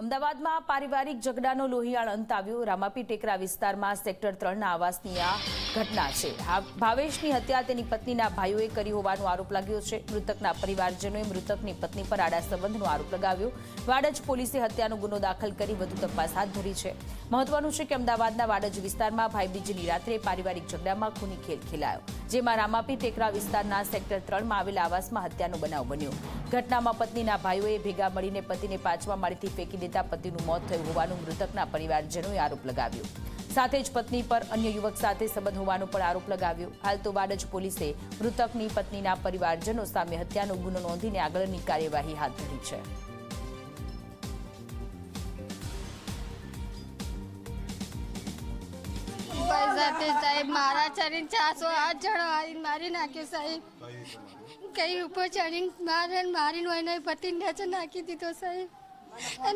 અમદાવાદમાં પારિવારિક ઝઘડાનો લોહિયાળ અંત આવ્યો। રામાપી ટેકરા વિસ્તારમાં સેક્ટર 3ના આવાસની આ ઘટના છે। ભાવેશની હત્યા તેની પત્નીના ભાઈઓએ કરી હોવાનો આરોપ લાગ્યો છે। મૃતકના પરિવારજનોએ મૃતકની પત્ની પર આડા સંબંધનો આરોપ લગાવ્યો। વાડજ પોલીસે હત્યાનો ગુનો દાખલ કરી વધુ તપાસ હાથ ધરી છે। મહત્વનું છે કે અમદાવાદના વાડજ વિસ્તારમાં ભાઈબીજની રાત્રે પારિવારિક ઝઘડામાં ખૂની ખેલ ખેલાયો, જેમાં રામાપી ટેકરા વિસ્તારના સેક્ટર 3માં આવેલા આવાસમાં હત્યાનો બનાવ બન્યો। ઘટનામાં પત્નીના ભાઈઓએ ભેગા મળીને પતિને 5મા માળેથી ફેંકી દેતા પતિનું મોત થયું હોવાનું મૃતકના પરિવારજનોએ આરોપ લગાવ્યો। સાથે જ પત્ની પર અન્ય યુવક સાથે સંબંધ હોવાનો પણ આરોપ લગાવ્યો। હાલ તો વાડજ પોલીસે મૃતકની પત્નીના પરિવારજનો સામે હત્યાનો ગુનો નોંધીને આગળની કાર્યવાહી હાથ ધરી છે। साहेब मारा चढ़ी 408 जन मारी नाखे साहेब कई ऊपर चढ़ी मारी नहीं पति ने नाखी दी तो साहेब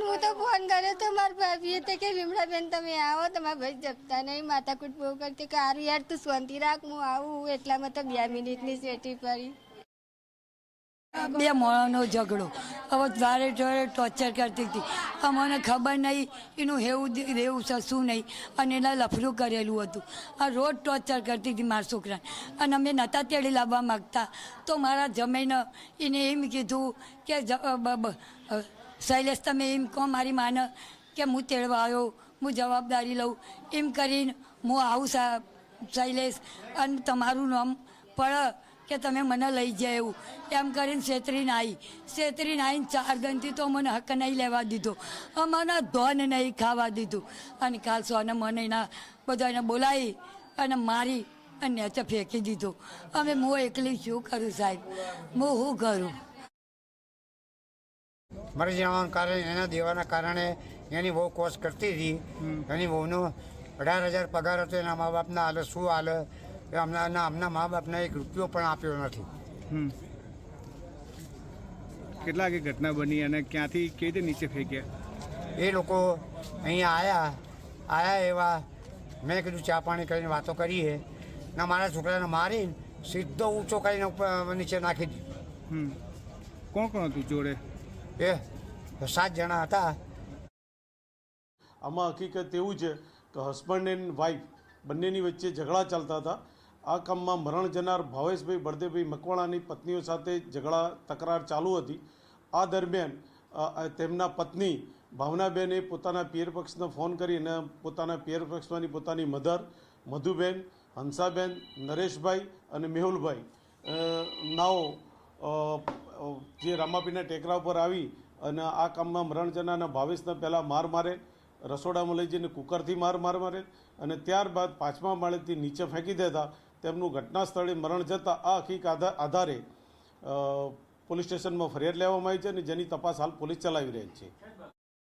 हूँ तो फोन करे तो मार भाभी थे कि विमला बेन तमे आओ तमारा भाई जगता नहीं माथाकूट बहू करती कार यार तू शांति राख हूँ आऊँ एटला में तो 2 मिनिटनी सेटी पड़ी। બે મોણોનો ઝઘડો હવે વારે જોડે ટોર્ચર કરતી હતી। અમને ખબર નહીં એનું રહેવું છે શું નહીં, અને એના લફરું કરેલું હતું। આ રોજ ટોર્ચર કરતી હતી મારા છોકરાને, અને અમે નહોતા તેડી લાવવા માગતા તો મારા જમાઈને એને એમ કીધું કે શૈલેષ તમે એમ કહો મારી માને કે હું તેડવા આવ્યો, હું જવાબદારી લઉં એમ કરીને હું આવું શૈલેષ અને તમારું નામ પડે કે તમે મને લઈ જાય એવું એમ કરીને છેતરીને આવીને 4 દિનથી તો મને હક નહીં લેવા દીધો, મને ધોન નહીં ખાવા દીધું। અને કાલ સોને મને એના બધાને બોલાવી અને મારી અને નીચે ફેંકી દીધો। અમે હું એકલી શું કરું સાહેબ, હું શું કરું? મરી જવાના કારણે એના દેવાના કારણે એની બહુ કોશ કરતી હતી। એની બહુનો 18,000 પગાર હતો, એના મા બાપના હાલે શું હાલે આમના મા બાપને 1 રૂપિયો પણ આપ્યો નથી। કેટલા વાગે ઘટના બની અને ક્યાંથી કેવી રીતે નીચે ફેંક્યા? એ લોકો અહીંયા આયા એવા મેં કીધું ચા પાણી કરીને વાતો કરીએ ના મારા છોકરાને મારીને સીધો ઊંચો કરીને ઉપર નીચે નાખી દીધું। કોણ કોણ હતું જોડે? એ 7 જણા હતા। આમાં હકીકત એવું છે કે હસબન્ડ એન્ડ વાઈફ બંનેની વચ્ચે ઝઘડા ચાલતા હતા। આ કામમાં મરણ જનાર ભાવેશભાઈ બળદેવભાઈ મકવાણાની પત્નીઓ સાથે ઝઘડા તકરાર ચાલુ હતી। આ દરમિયાન તેમના પત્ની ભાવનાબેને પોતાના પિયર પક્ષને ફોન કરીને પોતાના પિયર પક્ષમાંની પોતાની મધર મધુબેન, હંસાબેન, નરેશભાઈ અને મેહુલભાઈ નાઓ જે રામાપીના ટેકરા ઉપર આવી અને આ કામમાં મરણ જનારના ભાવેશને પહેલાં મારે, રસોડામાં લઈ જઈને કુકરથી મારે અને ત્યારબાદ 5મા માળેથી નીચે ફેંકી દેતા તેમનું ઘટના સ્થળે મરણ જતાં આ હકીકત આધારે પોલીસ સ્ટેશનમાં ફરિયાદ લેવામાં આવી છે અને જેની તપાસ હાલ પોલીસ ચલાવી રહી છે।